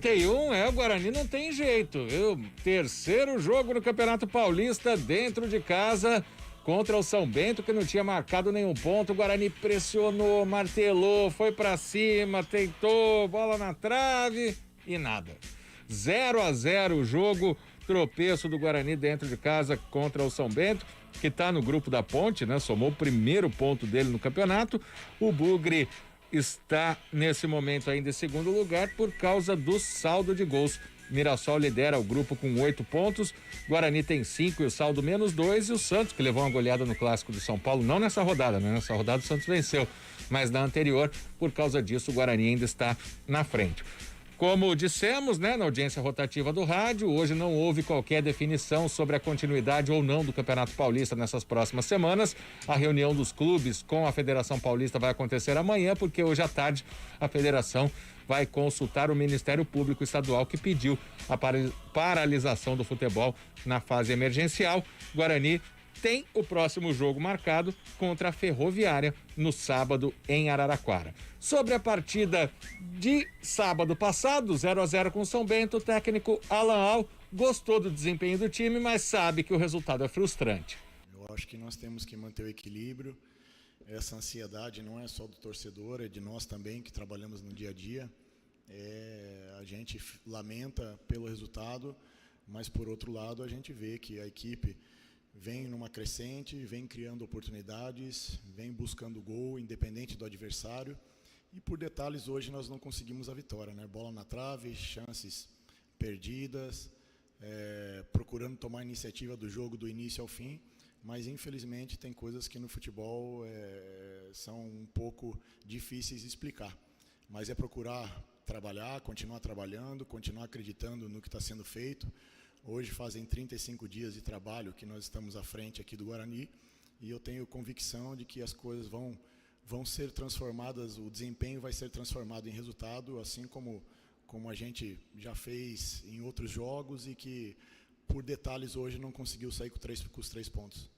O Guarani não tem jeito, viu? Terceiro jogo no Campeonato Paulista dentro de casa contra o São Bento, que não tinha marcado nenhum ponto. O Guarani pressionou, martelou, foi pra cima, tentou, bola na trave e nada. 0-0 o jogo, tropeço do Guarani dentro de casa contra o São Bento, que tá no grupo da Ponte, né? Somou o primeiro ponto dele no campeonato. O Bugre está nesse momento ainda em segundo lugar por causa do saldo de gols. Mirassol lidera o grupo com 8 pontos, Guarani tem 5 e o saldo -2, e o Santos, que levou uma goleada no clássico do São Paulo, não nessa rodada, né? Nessa rodada o Santos venceu, mas na anterior, por causa disso, o Guarani ainda está na frente. Como dissemos, né, na audiência rotativa do rádio, hoje não houve qualquer definição sobre a continuidade ou não do Campeonato Paulista nessas próximas semanas. A reunião dos clubes com a Federação Paulista vai acontecer amanhã, porque hoje à tarde a federação vai consultar o Ministério Público Estadual, que pediu a paralisação do futebol na fase emergencial. Guarani tem o próximo jogo marcado contra a Ferroviária no sábado em Araraquara. Sobre a partida de sábado passado, 0-0 com São Bento, o técnico Alan Al gostou do desempenho do time, mas sabe que o resultado é frustrante. Eu acho que nós temos que manter o equilíbrio. Essa ansiedade não é só do torcedor, é de nós também que trabalhamos no dia a dia. A gente lamenta pelo resultado, mas por outro lado a gente vê que a equipe vem numa crescente, vem criando oportunidades, vem buscando gol, independente do adversário. E por detalhes, hoje nós não conseguimos a vitória, né? Bola na trave, chances perdidas, procurando tomar a iniciativa do jogo do início ao fim. Mas, infelizmente, tem coisas que no futebol são um pouco difíceis de explicar. Mas é procurar trabalhar, continuar trabalhando, continuar acreditando no que está sendo feito. Hoje fazem 35 dias de trabalho que nós estamos à frente aqui do Guarani e eu tenho convicção de que as coisas vão ser transformadas, o desempenho vai ser transformado em resultado, assim como a gente já fez em outros jogos e que, por detalhes, hoje não conseguiu sair com os 3 pontos.